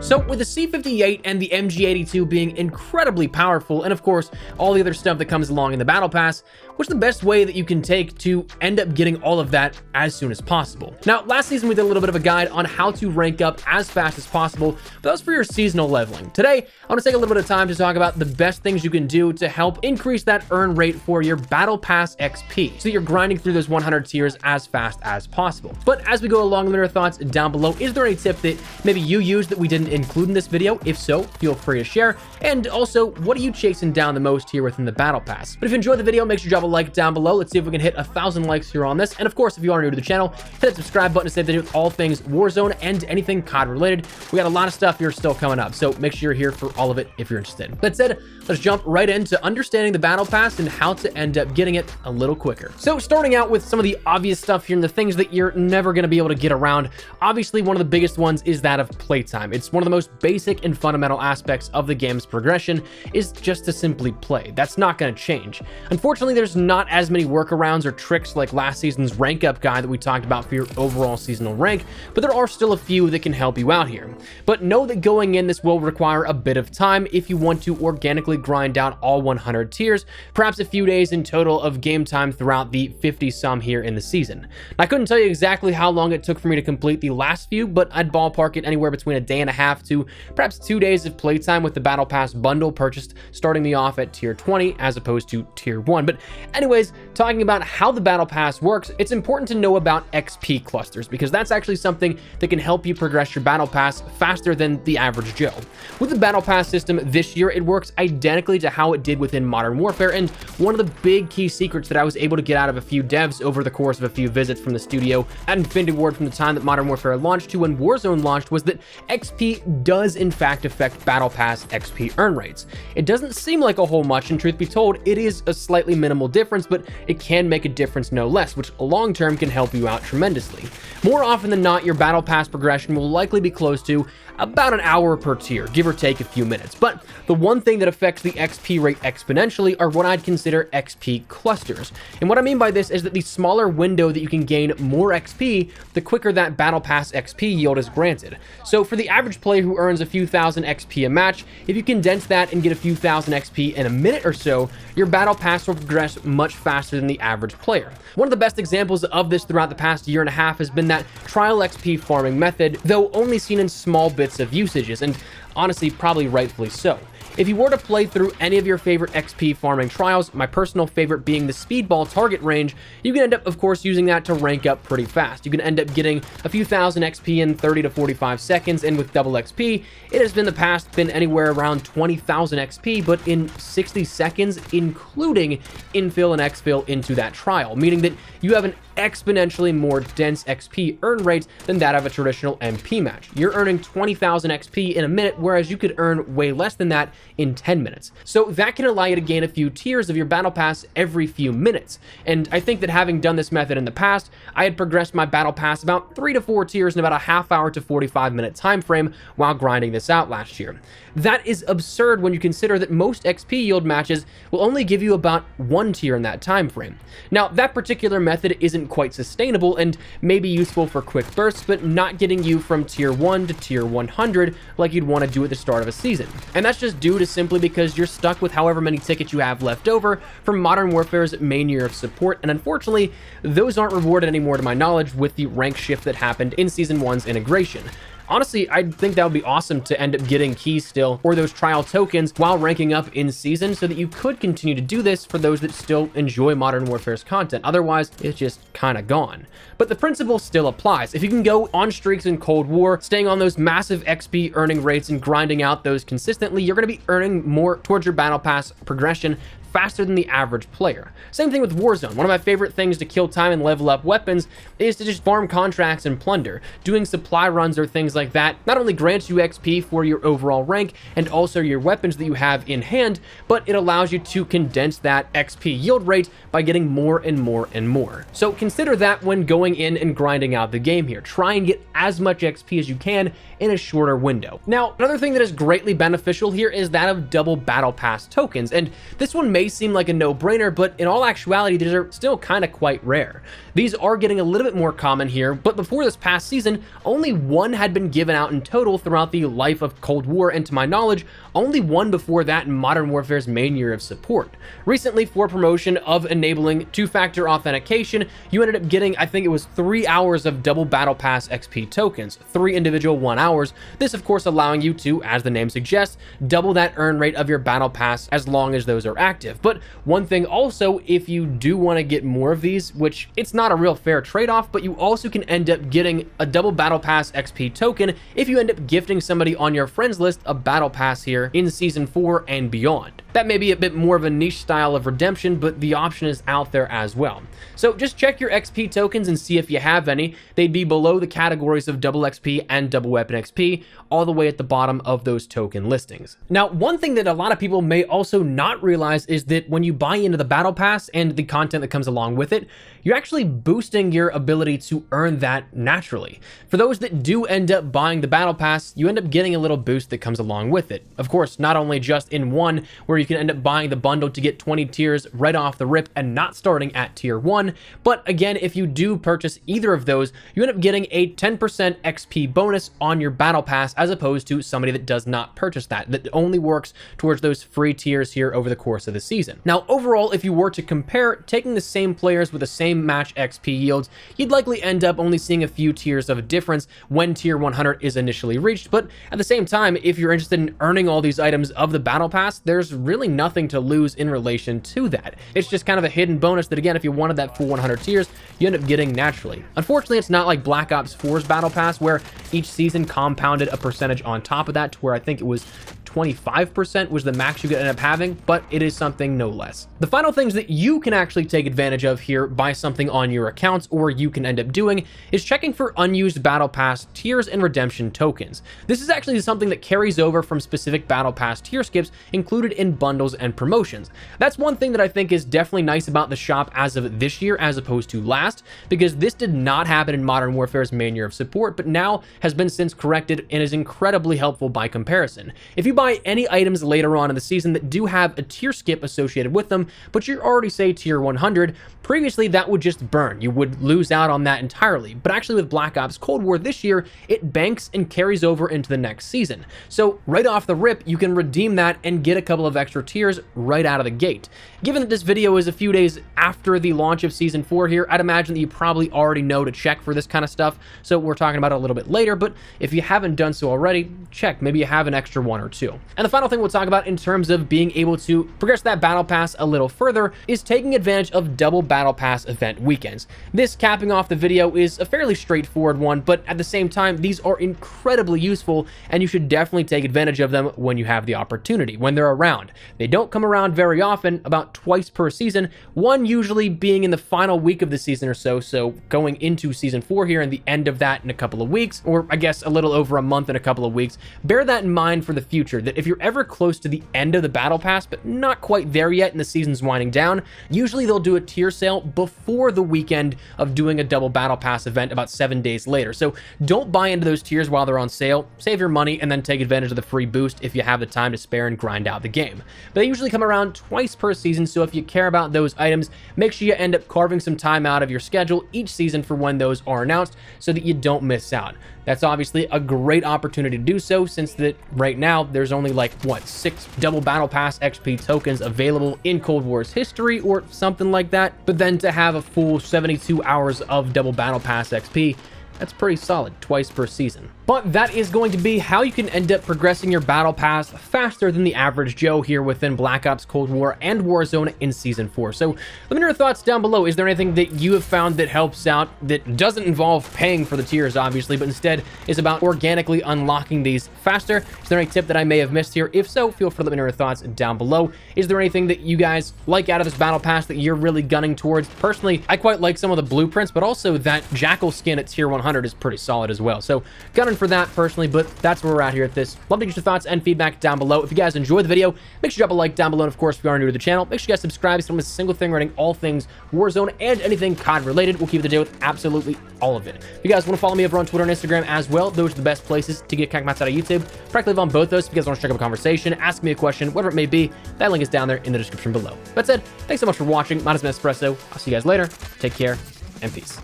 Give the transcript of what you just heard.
So with the C58 and the MG82 being incredibly powerful, and of course all the other stuff that comes along in the battle pass, what's the best way that you can take to end up getting all of that as soon as possible? Now, last season we did a little bit of a guide on how to rank up as fast as possible, but that was for your seasonal leveling. Today, I want to take a little bit of time to talk about the best things you can do to help increase that earn rate for your battle pass XP, so that you're grinding through those 100 tiers as fast as possible. But as we go along, let me know your thoughts down below. Is there any tip that maybe you used that we didn't include in this video? If so, feel free to share. And also, what are you chasing down the most here within the battle pass? But if you enjoyed the video, make sure you drop a like down below. Let's see if we can hit 1,000 likes here on this. And of course, if you are new to the channel, hit that subscribe button to stay up to date with all things Warzone and anything COD related. We got a lot of stuff here still coming up, so make sure you're here for all of it if you're interested. That said, let's jump right into understanding the battle pass and how to end up getting it a little quicker. So starting out with some of the obvious stuff here and the things that you're never going to be able to get around, obviously one of the biggest ones is that of playtime. It's one of the most basic and fundamental aspects of the game's progression, is just to simply play. That's not going to change. Unfortunately, there's not as many workarounds or tricks like last season's rank up guide that we talked about for your overall seasonal rank, but there are still a few that can help you out here. But know that going in, this will require a bit of time if you want to organically grind out all 100 tiers, perhaps a few days in total of game time throughout the 50 some here in the season. I couldn't tell you exactly how long it took for me to complete the last few, but I'd ballpark it anywhere between a day and a half to perhaps 2 days of playtime with the battle pass bundle purchased, starting me off at tier 20 as opposed to tier 1. But anyways, talking about how the battle pass works, it's important to know about XP clusters, because that's actually something that can help you progress your battle pass faster than the average Joe. With the battle pass system this year, it works identically to how it did within Modern Warfare, and one of the big key secrets that I was able to get out of a few devs over the course of a few visits from the studio at Infinity Ward from the time that Modern Warfare launched to when Warzone launched was that XP does in fact affect battle pass XP earn rates. It doesn't seem like a whole much, and truth be told, it is a slightly minimal difference, but it can make a difference no less, which long term can help you out tremendously. More often than not, your battle pass progression will likely be close to about an hour per tier, give or take a few minutes. But the one thing that affects the XP rate exponentially are what I'd consider XP clusters. And what I mean by this is that the smaller window that you can gain more XP, the quicker that battle pass XP yield is granted. So for the average player who earns a few thousand XP a match, if you condense that and get a few thousand XP in a minute or so, your battle pass will progress much faster than the average player. One of the best examples of this throughout the past year and a half has been that trial XP farming method, though only seen in small bits of usages, and honestly probably rightfully so. If you were to play through any of your favorite XP farming trials, my personal favorite being the speedball target range, you can end up, of course, using that to rank up pretty fast. You can end up getting a few thousand XP in 30 to 45 seconds, and with double XP, it has in the past been anywhere around 20,000 XP, but in 60 seconds, including infill and exfil into that trial, meaning that you have an exponentially more dense XP earn rate than that of a traditional MP match. You're earning 20,000 XP in a minute, whereas you could earn way less than that in 10 minutes. So that can allow you to gain a few tiers of your battle pass every few minutes. And I think that having done this method in the past, I had progressed my battle pass about 3 to 4 tiers in about a half hour to 45-minute time frame while grinding this out last year. That is absurd when you consider that most XP yield matches will only give you about 1 tier in that time frame. Now, that particular method isn't quite sustainable and may be useful for quick bursts, but not getting you from tier 1 to tier 100 like you'd want to do at the start of a season. And that's just due to simply because you're stuck with however many tickets you have left over from Modern Warfare's main year of support, and unfortunately, those aren't rewarded anymore to my knowledge with the rank shift that happened in Season 1's integration. Honestly, I think that would be awesome to end up getting keys still, or those trial tokens, while ranking up in season, so that you could continue to do this for those that still enjoy Modern Warfare's content. Otherwise, it's just kind of gone. But the principle still applies. If you can go on streaks in Cold War, staying on those massive XP earning rates and grinding out those consistently, you're going to be earning more towards your battle pass progression faster than the average player. Same thing with Warzone. One of my favorite things to kill time and level up weapons is to just farm contracts and plunder. Doing supply runs or things like that not only grants you XP for your overall rank and also your weapons that you have in hand, but it allows you to condense that XP yield rate by getting more and more and more. So consider that when going in and grinding out the game here. Try and get as much XP as you can in a shorter window. Now, another thing that is greatly beneficial here is that of double battle pass tokens, and this one may may seem like a no-brainer, but in all actuality, these are still kind of quite rare. These are getting a little bit more common here, but before this past season, only one had been given out in total throughout the life of Cold War, and to my knowledge, only one before that in Modern Warfare's main year of support. Recently, for promotion of enabling two-factor authentication, you ended up getting, I think it was 3 hours of double Battle Pass XP tokens, 3 individual 1 hours. This, of course, allowing you to, as the name suggests, double that earn rate of your Battle Pass as long as those are active. But one thing also, if you do want to get more of these, which it's not a real fair trade-off, but you also can end up getting a double Battle Pass XP token if you end up gifting somebody on your friends list a Battle Pass here in Season 4 and beyond. That may be a bit more of a niche style of redemption, but the option is out there as well. So just check your XP tokens and see if you have any. They'd be below the categories of double XP and double weapon XP, all the way at the bottom of those token listings. Now, one thing that a lot of people may also not realize is that when you buy into the Battle Pass and the content that comes along with it, you're actually boosting your ability to earn that naturally. For those that do end up buying the Battle Pass, you end up getting a little boost that comes along with it. Of course, not only just in one, where you can end up buying the bundle to get 20 tiers right off the rip and not starting at tier 1, but again, if you do purchase either of those, you end up getting a 10% XP bonus on your Battle Pass, as opposed to somebody that does not purchase that only works towards those free tiers here over the course of the season. Now, overall, if you were to compare, taking the same players with the same match XP yields, you'd likely end up only seeing a few tiers of a difference when tier 100 is initially reached, but at the same time, if you're interested in earning all these items of the Battle Pass, there's really nothing to lose in relation to that. It's just kind of a hidden bonus that, again, if you wanted that full 100 tiers, you end up getting naturally. Unfortunately, it's not like Black Ops 4's Battle Pass, where each season compounded a percentage on top of that, to where I think it was 25% was the max you could end up having, but it is something no less. The final things that you can actually take advantage of here by something on your accounts, or you can end up doing, is checking for unused Battle Pass tiers and redemption tokens. This is actually something that carries over from specific Battle Pass tier skips included in bundles and promotions. That's one thing that I think is definitely nice about the shop as of this year as opposed to last, because this did not happen in Modern Warfare's main year of support, but now has been since corrected and is incredibly helpful by comparison. If you buy any items later on in the season that do have a tier skip associated with them, but you're already, say, tier 100, previously that would just burn. You would lose out on that entirely. But actually with Black Ops Cold War this year, it banks and carries over into the next season. So right off the rip, you can redeem that and get a couple of extra tiers right out of the gate. Given that this video is a few days after the launch of Season 4 here, I'd imagine that you probably already know to check for this kind of stuff, so we're talking about it a little bit later, but if you haven't done so already, check. Maybe you have an extra one or two. And the final thing we'll talk about in terms of being able to progress that Battle Pass a little further is taking advantage of double Battle Pass event weekends. This, capping off the video, is a fairly straightforward one, but at the same time, these are incredibly useful, and you should definitely take advantage of them when you have the opportunity, when they're around. They don't come around very often, about twice per season, one usually being in the final week of the season or so, so going into Season 4 here and the end of that in a couple of weeks, or I guess a little over a month and a couple of weeks. Bear that in mind for the future, that if you're ever close to the end of the Battle Pass, but not quite there yet and the season's winding down, usually they'll do a tier sale before the weekend of doing a double Battle Pass event about 7 days later. So don't buy into those tiers while they're on sale. Save your money and then take advantage of the free boost if you have the time to spare and grind out the game. But they usually come around twice per season, so if you care about those items, make sure you end up carving some time out of your schedule each season for when those are announced so that you don't miss out. That's obviously a great opportunity to do so, since that right now there's only like, what, 6 double Battle Pass XP tokens available in Cold War's history or something like that. But then to have a full 72 hours of double Battle Pass XP, that's pretty solid, twice per season. But that is going to be how you can end up progressing your Battle Pass faster than the average Joe here within Black Ops Cold War and Warzone in Season 4. So let me know your thoughts down below. Is there anything that you have found that helps out, that doesn't involve paying for the tiers, obviously, but instead is about organically unlocking these faster? Is there any tip that I may have missed here? If so, feel free to let me know your thoughts down below. Is there anything that you guys like out of this Battle Pass that you're really gunning towards? Personally, I quite like some of the blueprints, but also that Jackal skin at tier 100 is pretty solid as well. So gunning for that personally, but that's where we're at here at this. Love to get your thoughts and feedback down below. If you guys enjoyed the video, make sure you drop a like down below. And of course, if you are new to the channel, make sure you guys subscribe so you don't miss a single thing regarding all things Warzone and anything COD related. We'll keep it to date with absolutely all of it. If you guys want to follow me over on Twitter and Instagram as well, those are the best places to get maps out of YouTube. Frankly, live on both those. If you guys want to strike up a conversation, ask me a question, whatever it may be, that link is down there in the description below. That said, thanks so much for watching. Mine has been Espresso. I'll see you guys later. Take care and peace.